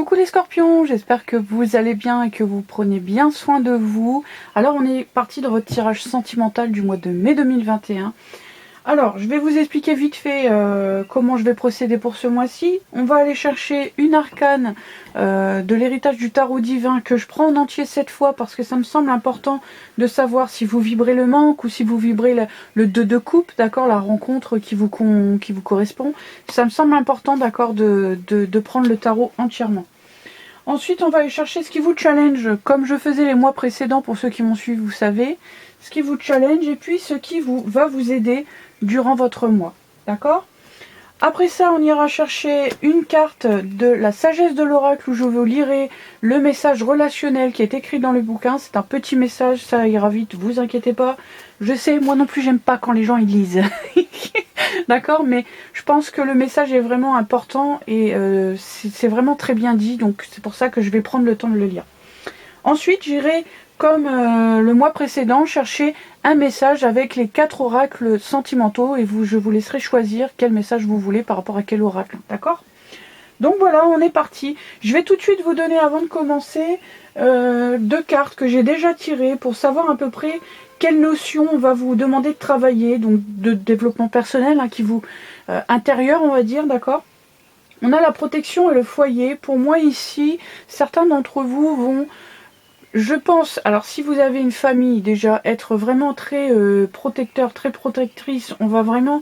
Coucou les scorpions, j'espère que vous allez bien et que vous prenez bien soin de vous. Alors on est parti de votre tirage sentimental du mois de mai 2021. Alors je vais vous expliquer vite fait comment je vais procéder pour ce mois-ci. On va aller chercher une arcane de l'héritage du tarot divin que je prends en entier cette fois parce que ça me semble important de savoir si vous vibrez le manque ou si vous vibrez le 2 de coupe, d'accord, la rencontre qui vous correspond. Ça me semble important, d'accord, de prendre le tarot entièrement. Ensuite, on va aller chercher ce qui vous challenge, comme je faisais les mois précédents, pour ceux qui m'ont suivi, vous savez, ce qui vous challenge et puis ce qui va vous aider durant votre mois, d'accord? Après ça, on ira chercher une carte de la sagesse de l'oracle où je vous lirai le message relationnel qui est écrit dans le bouquin. C'est un petit message, ça ira vite, vous inquiétez pas. Je sais, moi non plus, j'aime pas quand les gens ils lisent. D'accord, mais je pense que le message est vraiment important et c'est vraiment très bien dit. Donc c'est pour ça que je vais prendre le temps de le lire. Ensuite, j'irai, comme le mois précédent, chercher un message avec les 4 oracles sentimentaux et je vous laisserai choisir quel message vous voulez par rapport à quel oracle, d'accord? Donc voilà, on est parti. Je vais tout de suite vous donner, avant de commencer, 2 cartes que j'ai déjà tirées pour savoir à peu près quelle notion on va vous demander de travailler, donc de développement personnel, hein, qui vous intérieur, on va dire, d'accord? On a la protection et le foyer. Pour moi ici, certains d'entre vous vont... Je pense, alors si vous avez une famille, déjà être vraiment très protecteur, très protectrice, on va vraiment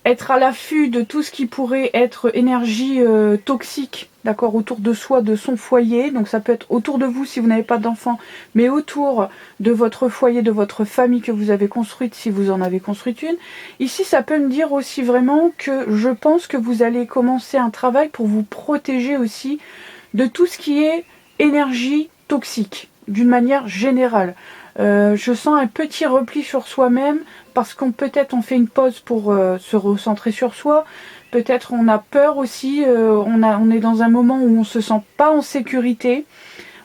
être à l'affût de tout ce qui pourrait être énergie toxique, d'accord, autour de soi, de son foyer. Donc ça peut être autour de vous si vous n'avez pas d'enfants, mais autour de votre foyer, de votre famille que vous avez construite si vous en avez construite une. Ici, ça peut me dire aussi vraiment que je pense que vous allez commencer un travail pour vous protéger aussi de tout ce qui est énergie toxique, d'une manière générale. Je sens un petit repli sur soi-même parce qu'on peut-être on fait une pause pour se recentrer sur soi. Peut-être on a peur aussi, on est dans un moment où on se sent pas en sécurité.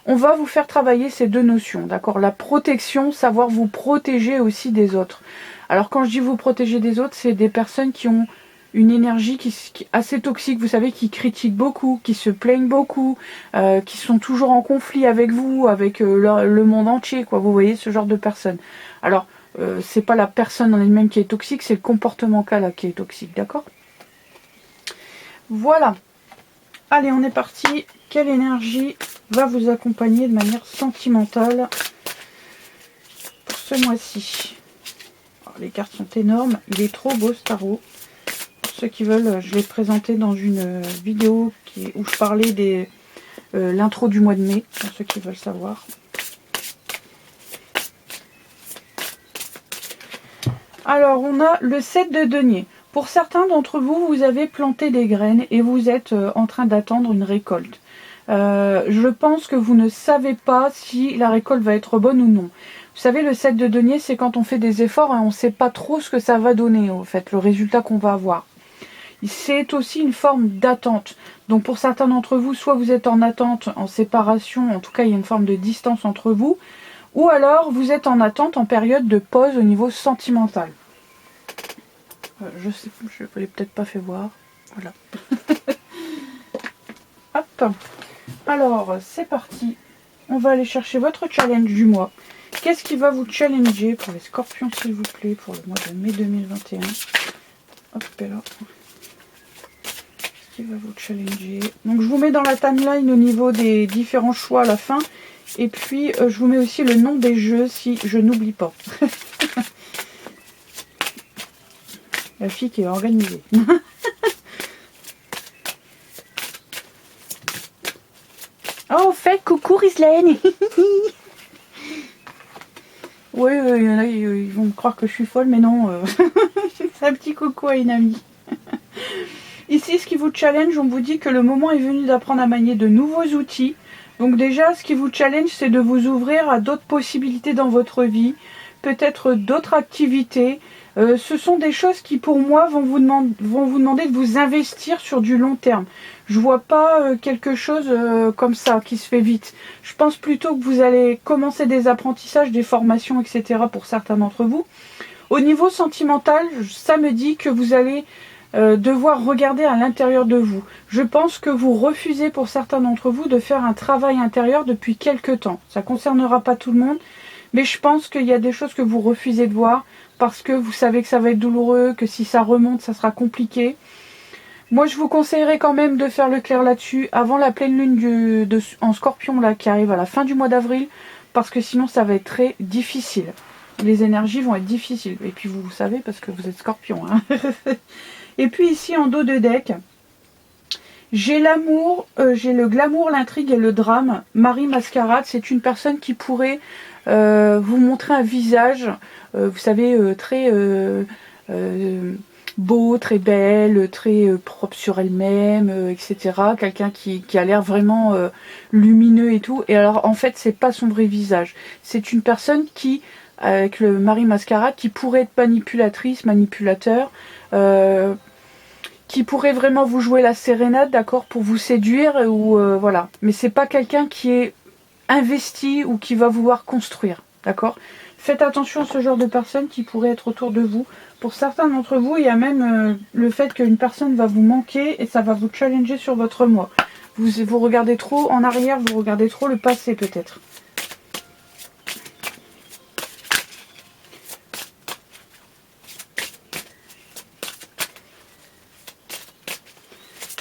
On va vous faire travailler ces 2 notions, d'accord? La protection, savoir vous protéger aussi des autres. Alors quand je dis vous protéger des autres, c'est des personnes qui ont une énergie qui est assez toxique, vous savez, qui critiquent beaucoup, qui se plaignent beaucoup, qui sont toujours en conflit avec vous, avec le monde entier, quoi. Vous voyez, ce genre de personnes. Alors, c'est pas la personne en elle-même qui est toxique, c'est le comportement qu'elle a qui est toxique, d'accord? Voilà. Allez, on est parti. Quelle énergie va vous accompagner de manière sentimentale pour ce mois-ci? Les cartes sont énormes. Il est trop beau ce tarot. Ceux qui veulent, je l'ai présenté dans une vidéo où je parlais de l'intro du mois de mai, pour ceux qui veulent savoir. Alors, on a le 7 de denier. Pour certains d'entre vous, vous avez planté des graines et vous êtes en train d'attendre une récolte. Je pense que vous ne savez pas si la récolte va être bonne ou non. Vous savez, le 7 de denier, c'est quand on fait des efforts et on ne sait pas trop ce que ça va donner, en fait, le résultat qu'on va avoir. C'est aussi une forme d'attente. Donc pour certains d'entre vous, soit vous êtes en attente, en séparation, en tout cas il y a une forme de distance entre vous, ou alors vous êtes en attente en période de pause au niveau sentimental. Je sais, je ne l'ai peut-être pas fait voir. Voilà. Hop. Alors c'est parti. On va aller chercher votre challenge du mois. Qu'est-ce qui va vous challenger pour les scorpions, s'il vous plaît, pour le mois de mai 2021? Hop là. Qui va vous challenger. Donc je vous mets dans la timeline au niveau des différents choix à la fin. Et puis je vous mets aussi le nom des jeux si je n'oublie pas. La fille qui est organisée. Oh, fait coucou Rislaine. Oui, il y en a, ils vont me croire que je suis folle, mais non. C'est un petit coucou à une amie. Ici, ce qui vous challenge, on vous dit que le moment est venu d'apprendre à manier de nouveaux outils. Donc déjà, ce qui vous challenge, c'est de vous ouvrir à d'autres possibilités dans votre vie, peut-être d'autres activités. Ce sont des choses qui, pour moi, vont vous demander de vous investir sur du long terme. Je vois pas quelque chose comme ça, qui se fait vite. Je pense plutôt que vous allez commencer des apprentissages, des formations, etc. pour certains d'entre vous. Au niveau sentimental, ça me dit que vous allez devoir regarder à l'intérieur de vous. Je pense que vous refusez pour certains d'entre vous de faire un travail intérieur depuis quelque temps. Ça ne concernera pas tout le monde, mais je pense qu'il y a des choses que vous refusez de voir parce que vous savez que ça va être douloureux, que si ça remonte, ça sera compliqué. Moi, je vous conseillerais quand même de faire le clair là-dessus avant la pleine lune en Scorpion là, qui arrive à la fin du mois d'avril, parce que sinon ça va être très difficile. Les énergies vont être difficiles. Et puis vous savez parce que vous êtes Scorpion. Hein. Et puis ici en dos de deck, j'ai l'amour, j'ai le glamour, l'intrigue et le drame. Marie Mascarade, c'est une personne qui pourrait vous montrer un visage, vous savez, très beau, très belle, très propre sur elle-même, etc. Quelqu'un qui a l'air vraiment lumineux et tout. Et alors en fait, c'est pas son vrai visage. C'est une personne qui, avec le Marie Mascarade, qui pourrait être manipulatrice, manipulateur, qui pourrait vraiment vous jouer la sérénade, d'accord, pour vous séduire, ou voilà. Mais c'est pas quelqu'un qui est investi ou qui va vouloir construire, d'accord. Faites attention à ce genre de personnes qui pourraient être autour de vous. Pour certains d'entre vous, il y a même le fait qu'une personne va vous manquer et ça va vous challenger sur votre moi. Vous regardez trop en arrière, vous regardez trop le passé peut-être.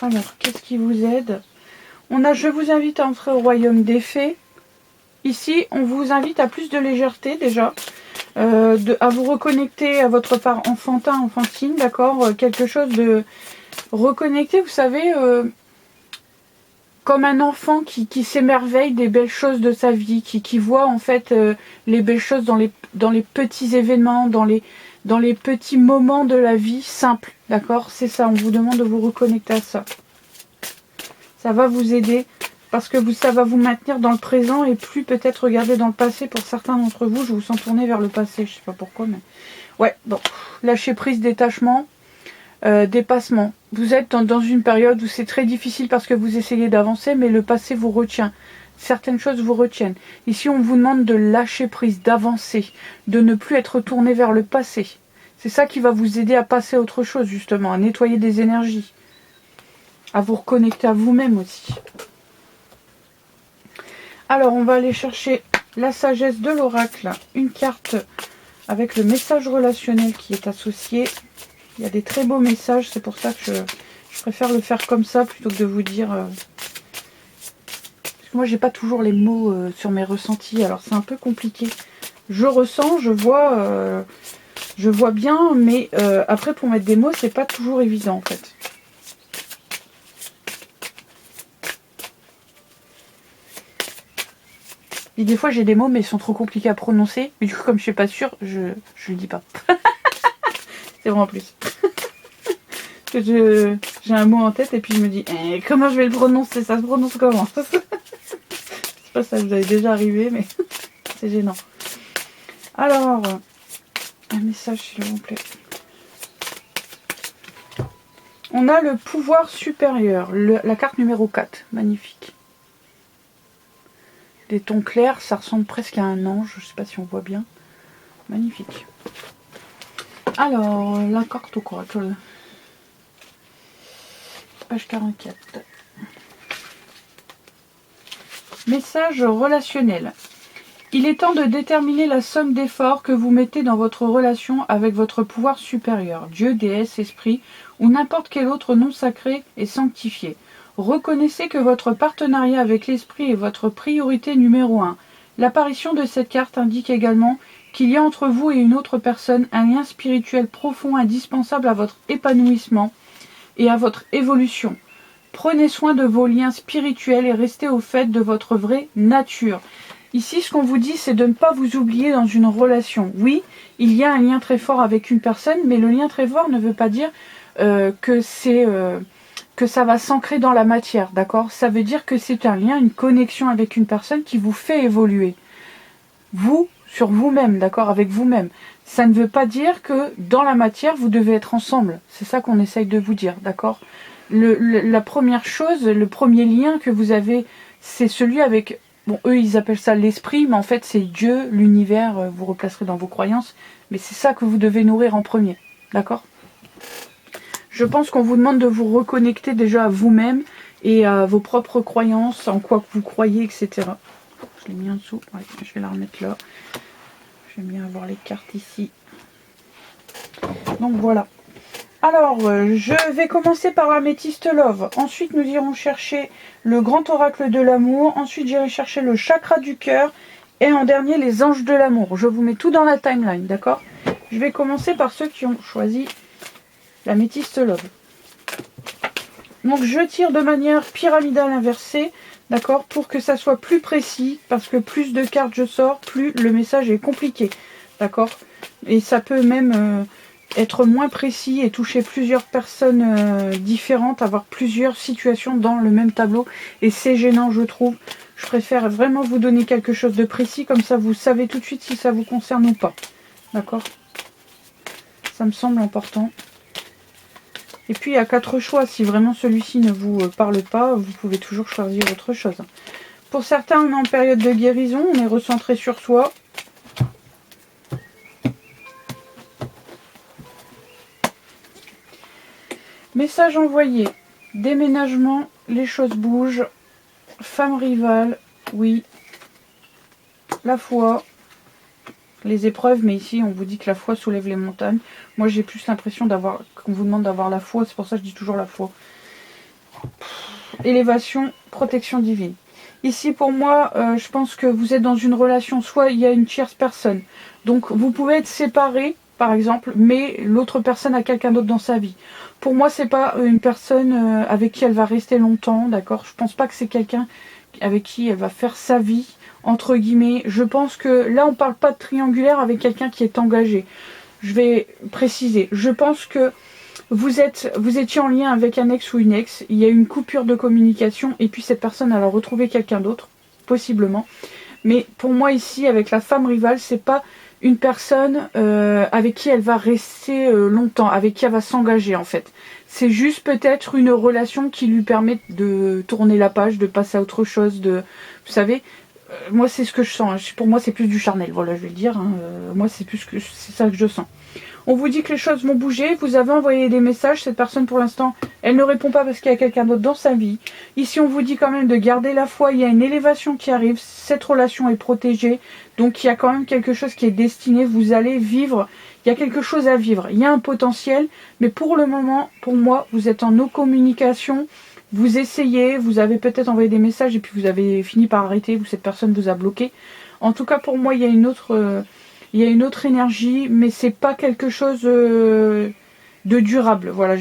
Alors, qu'est-ce qui vous aide? On a « Je vous invite à entrer au royaume des fées ». Ici, on vous invite à plus de légèreté déjà, à vous reconnecter à votre part enfantin, enfantine, d'accord. Quelque chose de reconnecté, vous savez, comme un enfant qui s'émerveille des belles choses de sa vie, qui voit en fait les belles choses dans les petits événements, dans les petits moments de la vie simples, d'accord. C'est ça, on vous demande de vous reconnecter à ça. Ça va vous aider parce que ça va vous maintenir dans le présent et plus peut-être regarder dans le passé. Pour certains d'entre vous, je vous sens tourner vers le passé, je sais pas pourquoi, mais ouais, bon, lâcher prise, détachement, dépassement. Vous êtes dans une période où c'est très difficile parce que vous essayez d'avancer, mais le passé vous retient. Certaines choses vous retiennent. Ici, on vous demande de lâcher prise, d'avancer, de ne plus être tourné vers le passé. C'est ça qui va vous aider à passer à autre chose, justement, à nettoyer des énergies, à vous reconnecter à vous-même aussi. Alors, on va aller chercher la sagesse de l'oracle, une carte avec le message relationnel qui est associé. Il y a des très beaux messages, c'est pour ça que je préfère le faire comme ça plutôt que de vous dire... Parce que moi, j'ai pas toujours les mots sur mes ressentis, alors c'est un peu compliqué. Je ressens, je vois bien, mais après, pour mettre des mots, c'est pas toujours évident, en fait. Et des fois j'ai des mots mais ils sont trop compliqués à prononcer. Mais du coup comme je suis pas sûre, je le dis pas. C'est vraiment plus. J'ai un mot en tête et puis je me dis comment je vais le prononcer? Ça se prononce comment? Je sais pas si ça vous est déjà arrivé mais c'est gênant. Alors, un message s'il vous plaît. On a le pouvoir supérieur, la carte numéro 4, magnifique. Des tons clairs, ça ressemble presque à un ange, je sais pas si on voit bien. Magnifique. Alors, la carte au oracle. Page 44. Message relationnel. Il est temps de déterminer la somme d'efforts que vous mettez dans votre relation avec votre pouvoir supérieur, Dieu, déesse, esprit ou n'importe quel autre nom sacré et sanctifié. Reconnaissez que votre partenariat avec l'esprit est votre priorité numéro 1. L'apparition de cette carte indique également qu'il y a entre vous et une autre personne un lien spirituel profond indispensable à votre épanouissement et à votre évolution. Prenez soin de vos liens spirituels et restez au fait de votre vraie nature. Ici, ce qu'on vous dit, c'est de ne pas vous oublier dans une relation. Oui, il y a un lien très fort avec une personne, mais le lien très fort ne veut pas dire que ça va s'ancrer dans la matière, d'accord? Ça veut dire que c'est un lien, une connexion avec une personne qui vous fait évoluer. Vous, sur vous-même, d'accord? Avec vous-même. Ça ne veut pas dire que dans la matière, vous devez être ensemble. C'est ça qu'on essaye de vous dire, d'accord? La première chose, le premier lien que vous avez, c'est celui avec... Bon, eux, ils appellent ça l'esprit, mais en fait, c'est Dieu, l'univers, vous replacerez dans vos croyances. Mais c'est ça que vous devez nourrir en premier, d'accord? Je pense qu'on vous demande de vous reconnecter déjà à vous-même et à vos propres croyances, en quoi que vous croyez, etc. Je l'ai mis en dessous, ouais, je vais la remettre là. J'aime bien avoir les cartes ici. Donc voilà. Alors, je vais commencer par l'améthyste love. Ensuite, nous irons chercher le grand oracle de l'amour. Ensuite, j'irai chercher le chakra du cœur. Et en dernier, les anges de l'amour. Je vous mets tout dans la timeline, d'accord? Je vais commencer par ceux qui ont choisi l'améthyste love. Donc, je tire de manière pyramidale inversée, d'accord? Pour que ça soit plus précis. Parce que plus de cartes je sors, plus le message est compliqué, d'accord? Et ça peut même... être moins précis et toucher plusieurs personnes différentes, avoir plusieurs situations dans le même tableau. Et c'est gênant, je trouve. Je préfère vraiment vous donner quelque chose de précis, comme ça vous savez tout de suite si ça vous concerne ou pas. D'accord? Ça me semble important. Et puis il y a 4 choix. Si vraiment celui-ci ne vous parle pas, vous pouvez toujours choisir autre chose. Pour certains, on est en période de guérison, on est recentré sur soi. Message envoyé. Déménagement, les choses bougent. Femme rivale, oui. La foi, les épreuves, mais ici on vous dit que la foi soulève les montagnes. Moi j'ai plus l'impression qu'on vous demande d'avoir la foi, c'est pour ça que je dis toujours la foi. Élévation, protection divine. Ici pour moi, je pense que vous êtes dans une relation, soit il y a une tierce personne. Donc vous pouvez être séparés, par exemple, mais l'autre personne a quelqu'un d'autre dans sa vie. Pour moi, c'est pas une personne avec qui elle va rester longtemps, d'accord? Je pense pas que c'est quelqu'un avec qui elle va faire sa vie, entre guillemets. Je pense que là, on parle pas de triangulaire avec quelqu'un qui est engagé. Je vais préciser. Je pense que vous étiez en lien avec un ex ou une ex, il y a eu une coupure de communication et puis cette personne elle a retrouvé quelqu'un d'autre, possiblement. Mais pour moi ici, avec la femme rivale, c'est pas une personne avec qui elle va rester longtemps, avec qui elle va s'engager en fait. C'est juste peut-être une relation qui lui permet de tourner la page, de passer à autre chose, vous savez, moi c'est ce que je sens. Hein. Pour moi c'est plus du charnel, voilà je vais le dire. Hein. Moi c'est ça que je sens. On vous dit que les choses vont bouger, vous avez envoyé des messages, cette personne pour l'instant, elle ne répond pas parce qu'il y a quelqu'un d'autre dans sa vie. Ici on vous dit quand même de garder la foi, il y a une élévation qui arrive, cette relation est protégée, donc il y a quand même quelque chose qui est destiné, vous allez vivre, il y a quelque chose à vivre, il y a un potentiel, mais pour le moment, pour moi, vous êtes en no communication, vous essayez, vous avez peut-être envoyé des messages et puis vous avez fini par arrêter, ou cette personne vous a bloqué. En tout cas pour moi il y a une autre énergie, mais c'est pas quelque chose de durable. Voilà,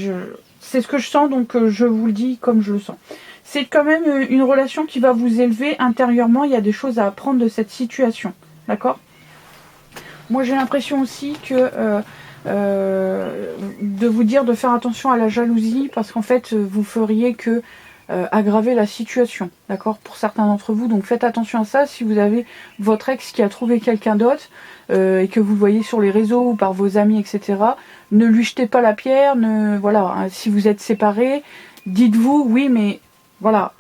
c'est ce que je sens, donc je vous le dis comme je le sens. C'est quand même une relation qui va vous élever intérieurement. Il y a des choses à apprendre de cette situation. D'accord? Moi, j'ai l'impression aussi que de vous dire de faire attention à la jalousie, parce qu'en fait, vous feriez que aggraver la situation, d'accord, pour certains d'entre vous. Donc faites attention à ça. Si vous avez votre ex qui a trouvé quelqu'un d'autre et que vous le voyez sur les réseaux ou par vos amis, etc., ne lui jetez pas la pierre. Voilà, hein, si vous êtes séparés, dites-vous oui, mais voilà,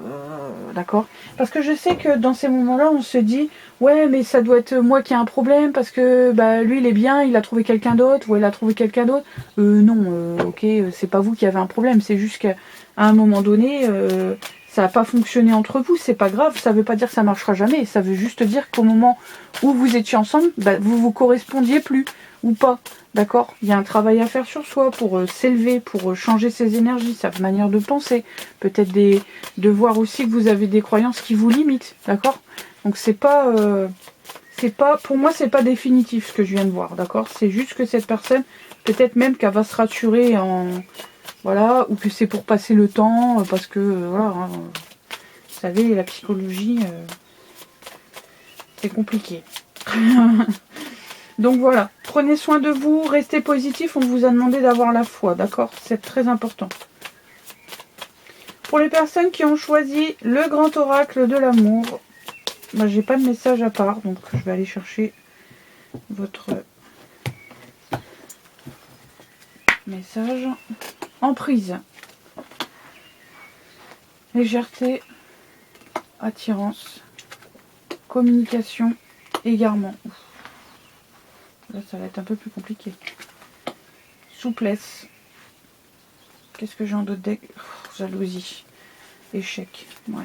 d'accord. Parce que je sais que dans ces moments-là, on se dit ouais, mais ça doit être moi qui ai un problème parce que bah lui il est bien, il a trouvé quelqu'un d'autre ou elle a trouvé quelqu'un d'autre. Non, ok, c'est pas vous qui avez un problème, c'est juste que à un moment donné, ça n'a pas fonctionné entre vous, c'est pas grave, ça veut pas dire que ça marchera jamais, ça veut juste dire qu'au moment où vous étiez ensemble, bah, vous vous correspondiez plus, ou pas, d'accord? Il y a un travail à faire sur soi pour s'élever, pour changer ses énergies, sa manière de penser, peut-être de voir aussi que vous avez des croyances qui vous limitent, d'accord? Donc c'est pas, pour moi c'est pas définitif ce que je viens de voir, d'accord? C'est juste que cette personne, peut-être même qu'elle va se rassurer voilà, ou que c'est pour passer le temps, parce que, voilà, hein, vous savez, la psychologie, c'est compliqué. Donc voilà, prenez soin de vous, restez positif, on vous a demandé d'avoir la foi, d'accord? C'est très important. Pour les personnes qui ont choisi le grand oracle de l'amour, bah, j'ai pas de message à part, donc je vais aller chercher votre message. Emprise. Légèreté, attirance, communication, égarement. Là, ça va être un peu plus compliqué. Souplesse, Qu'est-ce que j'ai en d'autres decks? Jalousie. Échec. Ouais.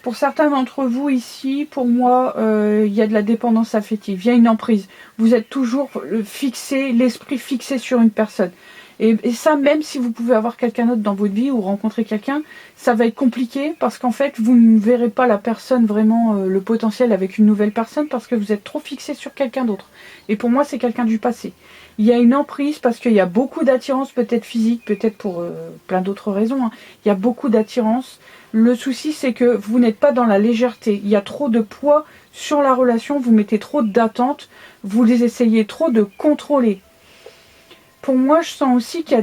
Pour certains d'entre vous ici, pour moi, il y a de la dépendance affective. Il y a une emprise. Vous êtes toujours fixé, l'esprit fixé sur une personne. Et ça, même si vous pouvez avoir quelqu'un d'autre dans votre vie ou rencontrer quelqu'un, ça va être compliqué parce qu'en fait, vous ne verrez pas la personne vraiment, le potentiel avec une nouvelle personne parce que vous êtes trop fixé sur quelqu'un d'autre. Et pour moi, c'est quelqu'un du passé. Il y a une emprise parce qu'il y a beaucoup d'attirance, peut-être physique, peut-être pour plein d'autres raisons. Hein. Il y a beaucoup d'attirance. Le souci, c'est que vous n'êtes pas dans la légèreté. Il y a trop de poids sur la relation, vous mettez trop d'attentes, vous les essayez trop de contrôler. Pour moi, je sens aussi qu'il y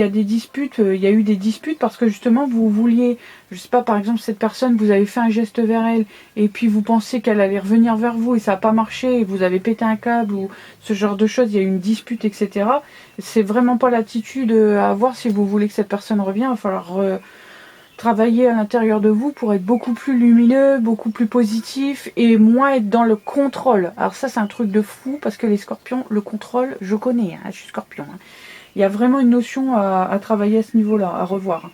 a des disputes, il y a eu des disputes parce que justement, vous vouliez, je sais pas, par exemple, cette personne, vous avez fait un geste vers elle et puis vous pensez qu'elle allait revenir vers vous et ça n'a pas marché et vous avez pété un câble ou ce genre de choses, il y a eu une dispute, etc. C'est vraiment pas l'attitude à avoir si vous voulez que cette personne revienne. Il va falloir travailler à l'intérieur de vous pour être beaucoup plus lumineux, beaucoup plus positif et moins être dans le contrôle. Alors ça, c'est un truc de fou parce que les scorpions, le contrôle, je connais, hein, je suis scorpion. Hein. Il y a vraiment une notion à travailler à ce niveau-là, à revoir.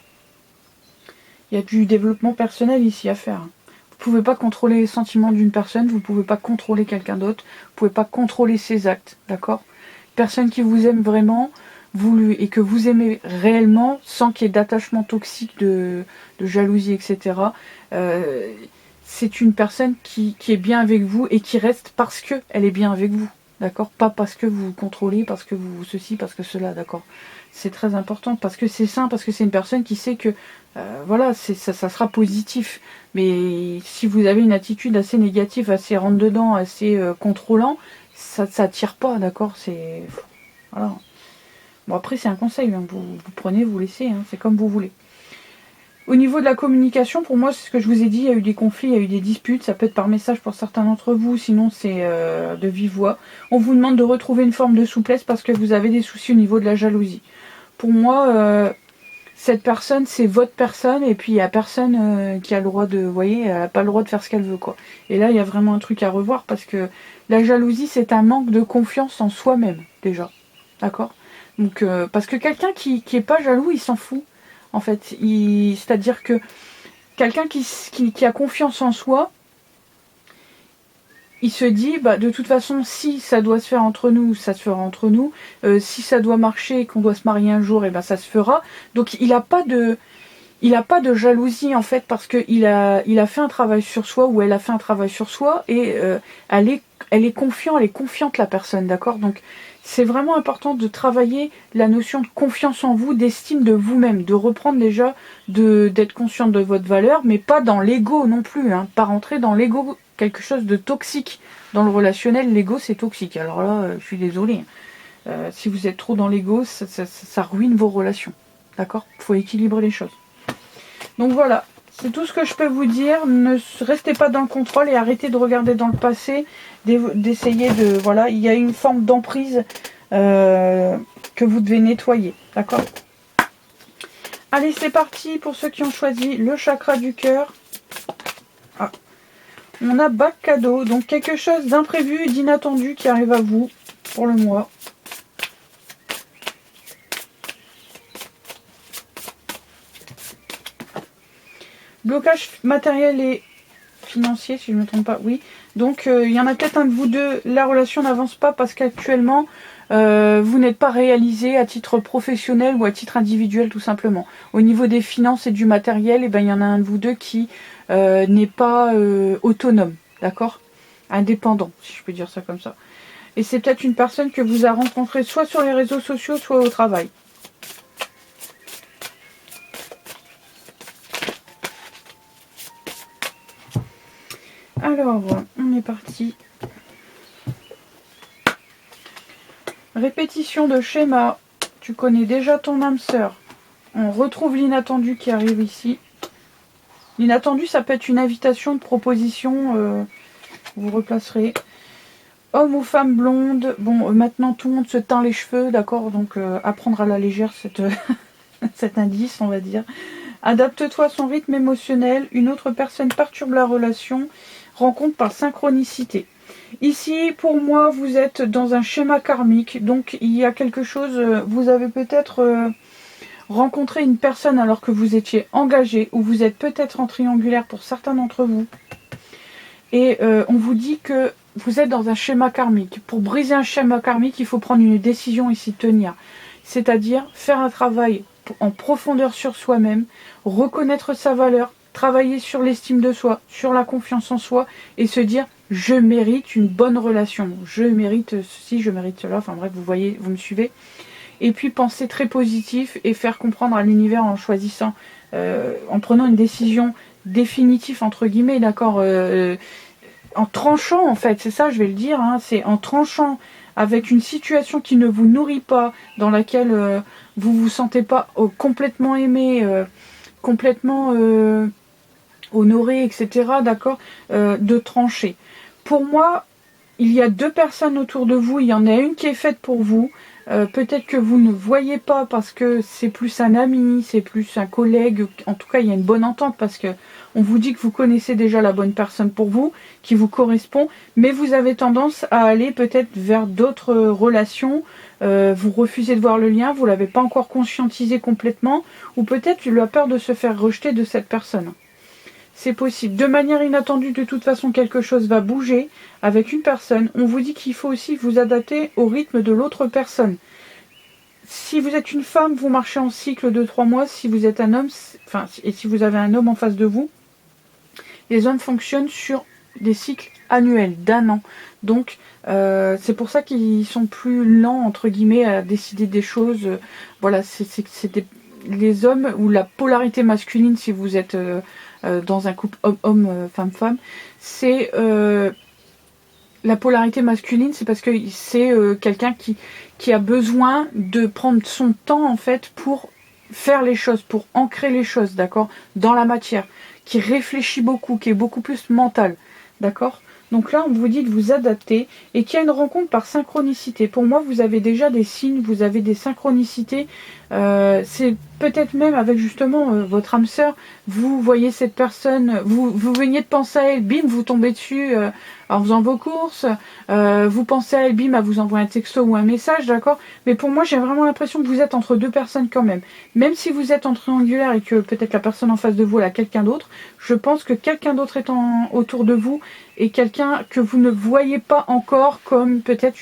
Il y a du développement personnel ici à faire. Vous ne pouvez pas contrôler les sentiments d'une personne, vous ne pouvez pas contrôler quelqu'un d'autre, vous ne pouvez pas contrôler ses actes, d'accord? Personne qui vous aime vraiment, et que vous aimez réellement sans qu'il y ait d'attachement toxique, de jalousie, etc. C'est une personne qui est bien avec vous et qui reste parce qu'elle est bien avec vous. D'accord? Pas parce que vous contrôlez, parce que vous ceci, parce que cela, d'accord? C'est très important parce que c'est sain, parce que c'est une personne qui sait que voilà, ça sera positif. Mais si vous avez une attitude assez négative, assez rentre-dedans, assez contrôlant, ça tire pas, d'accord? C'est voilà. Bon, après, c'est un conseil, hein. Vous prenez, vous laissez, hein. C'est comme vous voulez. Au niveau de la communication, pour moi, c'est ce que je vous ai dit, il y a eu des conflits, il y a eu des disputes, ça peut être par message pour certains d'entre vous, sinon c'est de vive voix. On vous demande de retrouver une forme de souplesse parce que vous avez des soucis au niveau de la jalousie. Pour moi, cette personne, c'est votre personne, et puis il n'y a personne qui a le droit de, vous voyez, elle n'a pas le droit de faire ce qu'elle veut, quoi. Et là, il y a vraiment un truc à revoir parce que la jalousie, c'est un manque de confiance en soi-même, déjà. D'accord ? Donc, parce que quelqu'un qui est pas jaloux, il s'en fout. En fait, c'est-à-dire que quelqu'un qui a confiance en soi, il se dit, bah, de toute façon, si ça doit se faire entre nous, ça se fera entre nous. Si ça doit marcher et qu'on doit se marier un jour, et ben ça se fera. Donc, il n'a pas de jalousie, en fait, parce qu'il a fait un travail sur soi, ou elle a fait un travail sur soi, et elle est confiante, la personne, d'accord? Donc, c'est vraiment important de travailler la notion de confiance en vous, d'estime de vous-même, de reprendre déjà, d'être consciente de votre valeur, mais pas dans l'ego non plus, hein, pas rentrer dans l'ego, quelque chose de toxique. Dans le relationnel, l'ego c'est toxique, alors là, je suis désolée. Si vous êtes trop dans l'ego, ça ruine vos relations, d'accord? Il faut équilibrer les choses. Donc voilà, c'est tout ce que je peux vous dire. Ne restez pas dans le contrôle et arrêtez de regarder dans le passé, d'essayer de... Voilà, il y a une forme d'emprise que vous devez nettoyer, d'accord? Allez, c'est parti pour ceux qui ont choisi le chakra du cœur. Ah. On a bac cadeau, donc quelque chose d'imprévu, d'inattendu qui arrive à vous pour le mois. Blocage matériel et financier, si je ne me trompe pas, oui. Donc, il y en a peut-être un de vous deux, la relation n'avance pas parce qu'actuellement, vous n'êtes pas réalisé à titre professionnel ou à titre individuel, tout simplement. Au niveau des finances et du matériel, eh ben, il y en a un de vous deux qui n'est pas autonome, d'accord? Indépendant, si je peux dire ça comme ça. Et c'est peut-être une personne que vous avez rencontrée soit sur les réseaux sociaux, soit au travail. Alors, on est parti. Répétition de schéma. Tu connais déjà ton âme sœur. On retrouve l'inattendu qui arrive ici. L'inattendu, ça peut être une invitation, une proposition. Vous replacerez. Homme ou femme blonde. Bon, maintenant tout le monde se teint les cheveux, d'accord? Donc, apprendre à la légère cet indice, on va dire. Adapte-toi à son rythme émotionnel. Une autre personne perturbe la relation. Rencontre par synchronicité. Ici, pour moi, vous êtes dans un schéma karmique. Donc, il y a quelque chose... vous avez peut-être rencontrer une personne alors que vous étiez engagé, ou vous êtes peut-être en triangulaire pour certains d'entre vous. Et on vous dit que vous êtes dans un schéma karmique. Pour briser un schéma karmique, il faut prendre une décision et s'y tenir. C'est-à-dire faire un travail en profondeur sur soi-même, reconnaître sa valeur, travailler sur l'estime de soi, sur la confiance en soi, et se dire « je mérite une bonne relation, je mérite ceci, je mérite cela », enfin bref, vous voyez, vous me suivez. Et puis penser très positif et faire comprendre à l'univers en choisissant, en prenant une décision définitive, entre guillemets, d'accord, en tranchant en fait, c'est ça je vais le dire, hein, c'est en tranchant avec une situation qui ne vous nourrit pas, dans laquelle vous vous sentez pas complètement aimé, complètement honoré, etc., d'accord, de trancher. Pour moi, il y a deux personnes autour de vous, il y en a une qui est faite pour vous, peut-être que vous ne voyez pas parce que c'est plus un ami, c'est plus un collègue, en tout cas il y a une bonne entente parce que on vous dit que vous connaissez déjà la bonne personne pour vous, qui vous correspond, mais vous avez tendance à aller peut-être vers d'autres relations, vous refusez de voir le lien, vous ne l'avez pas encore conscientisé complètement, ou peut-être la peur de se faire rejeter de cette personne. C'est possible. De manière inattendue, de toute façon, quelque chose va bouger avec une personne. On vous dit qu'il faut aussi vous adapter au rythme de l'autre personne. Si vous êtes une femme, vous marchez en cycle de 3 mois. Si vous êtes un homme, enfin, et si vous avez un homme en face de vous, les hommes fonctionnent sur des cycles annuels, d'un an. Donc, c'est pour ça qu'ils sont plus lents, entre guillemets, à décider des choses. Voilà, les hommes, ou la polarité masculine, si vous êtes dans un couple homme-homme, femme-femme, c'est la polarité masculine, c'est parce que c'est quelqu'un qui a besoin de prendre son temps, en fait, pour faire les choses, pour ancrer les choses, d'accord, dans la matière, qui réfléchit beaucoup, qui est beaucoup plus mental, d'accord. Donc là, on vous dit de vous adapter et qu'il y a une rencontre par synchronicité. Pour moi, vous avez déjà des signes, vous avez des synchronicités. C'est peut-être même avec justement votre âme sœur, vous voyez cette personne, vous veniez de penser à elle, bim, vous tombez dessus en faisant vos courses, vous pensez à elle, bim, à vous envoyer un texto ou un message, d'accord. Mais pour moi, j'ai vraiment l'impression que vous êtes entre deux personnes quand même. Même si vous êtes en triangulaire et que peut-être la personne en face de vous, elle a quelqu'un d'autre, je pense que quelqu'un d'autre est autour de vous et quelqu'un que vous ne voyez pas encore comme peut-être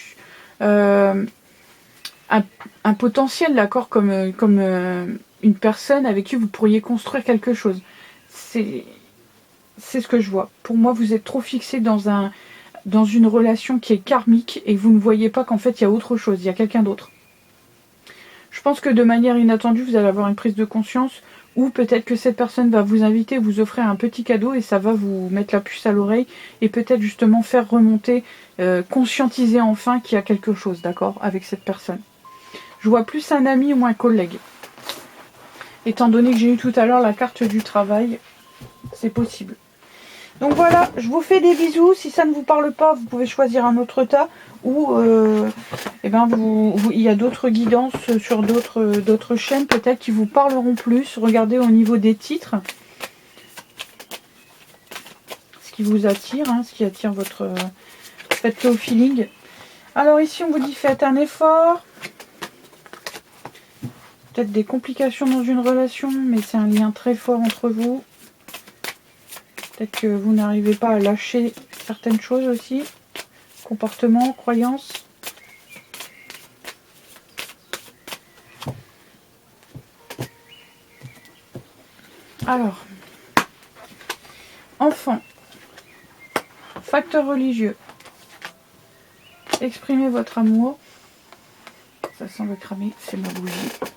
un potentiel, d'accord, comme une personne avec qui vous pourriez construire quelque chose. C'est ce que je vois. Pour moi, vous êtes trop fixé dans une relation qui est karmique et vous ne voyez pas qu'en fait il y a autre chose, il y a quelqu'un d'autre. Je pense que de manière inattendue, vous allez avoir une prise de conscience, ou peut-être que cette personne va vous inviter, vous offrir un petit cadeau et ça va vous mettre la puce à l'oreille et peut-être justement faire remonter, conscientiser enfin qu'il y a quelque chose, d'accord, avec cette personne. Je vois plus un ami ou un collègue. Étant donné que j'ai eu tout à l'heure la carte du travail, c'est possible. Donc voilà, je vous fais des bisous. Si ça ne vous parle pas, vous pouvez choisir un autre tas. Ou il y a d'autres guidances sur d'autres chaînes peut-être qui vous parleront plus. Regardez au niveau des titres. Ce qui vous attire, hein, ce qui attire votre... faites-le au feeling. Alors ici on vous dit faites un effort. Peut-être des complications dans une relation, mais c'est un lien très fort entre vous. Peut-être que vous n'arrivez pas à lâcher certaines choses aussi. Comportement, croyances. Alors, enfant, facteur religieux. Exprimez votre amour. Ça semble cramer, c'est ma bougie.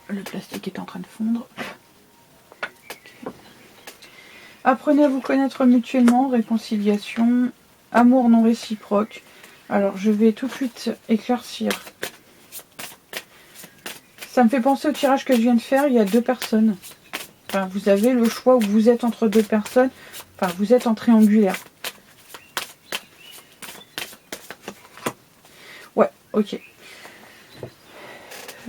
Le plastique est en train de fondre. Okay. Apprenez à vous connaître mutuellement, réconciliation, amour non réciproque. Alors, je vais tout de suite éclaircir. Ça me fait penser au tirage que je viens de faire. Il y a deux personnes. Enfin, vous avez le choix où vous êtes entre deux personnes. Enfin, vous êtes en triangulaire. Ouais, ok.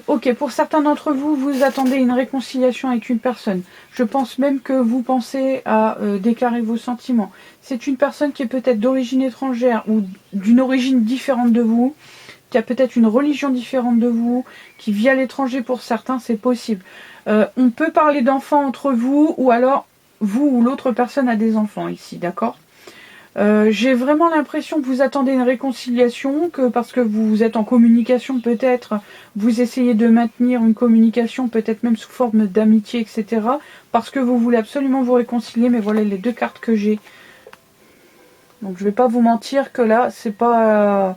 Ok, pour certains d'entre vous, vous attendez une réconciliation avec une personne. Je pense même que vous pensez à déclarer vos sentiments. C'est une personne qui est peut-être d'origine étrangère ou d'une origine différente de vous, qui a peut-être une religion différente de vous, qui vit à l'étranger pour certains, c'est possible. On peut parler d'enfants entre vous, ou alors vous ou l'autre personne a des enfants ici, d'accord? J'ai vraiment l'impression que vous attendez une réconciliation, que parce que vous êtes en communication peut-être, vous essayez de maintenir une communication peut-être même sous forme d'amitié, etc. Parce que vous voulez absolument vous réconcilier, mais voilà les deux cartes que j'ai. Donc je vais pas vous mentir que là, c'est pas...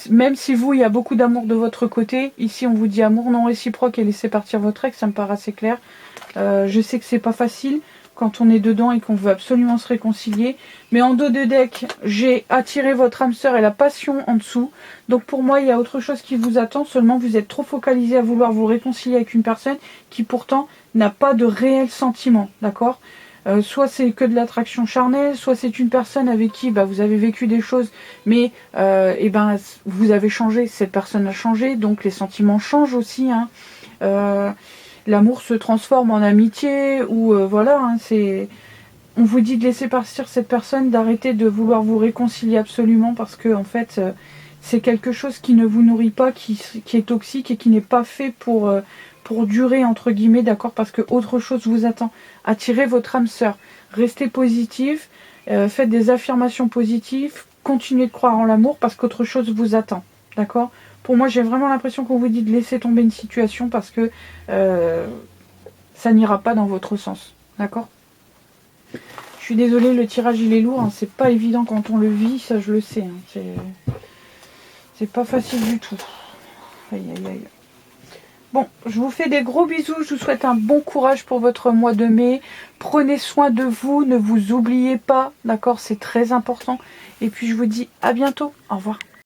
même si vous, il y a beaucoup d'amour de votre côté, ici on vous dit amour non réciproque et laissez partir votre ex, ça me paraît assez clair. Je sais que c'est pas facile quand on est dedans et qu'on veut absolument se réconcilier. Mais en dos de deck, j'ai attiré votre âme sœur et la passion en dessous. Donc pour moi, il y a autre chose qui vous attend. Seulement, vous êtes trop focalisé à vouloir vous réconcilier avec une personne qui pourtant n'a pas de réel sentiment. D'accord ? Soit c'est que de l'attraction charnelle, soit c'est une personne avec qui vous avez vécu des choses, mais vous avez changé, cette personne a changé, donc les sentiments changent aussi. Hein. L'amour se transforme en amitié, ou voilà, hein, on vous dit de laisser partir cette personne, d'arrêter de vouloir vous réconcilier absolument, parce que en fait, c'est quelque chose qui ne vous nourrit pas, qui est toxique et qui n'est pas fait pour durer, entre guillemets, d'accord, parce que autre chose vous attend. Attirez votre âme sœur, restez positif, faites des affirmations positives, continuez de croire en l'amour, parce qu'autre chose vous attend, d'accord? Pour moi, j'ai vraiment l'impression qu'on vous dit de laisser tomber une situation parce que ça n'ira pas dans votre sens. D'accord? Je suis désolée, le tirage il est lourd. Hein, c'est pas évident quand on le vit, ça je le sais. Hein, c'est pas facile du tout. Aïe aïe aïe. Bon, je vous fais des gros bisous. Je vous souhaite un bon courage pour votre mois de mai. Prenez soin de vous. Ne vous oubliez pas. D'accord? C'est très important. Et puis je vous dis à bientôt. Au revoir.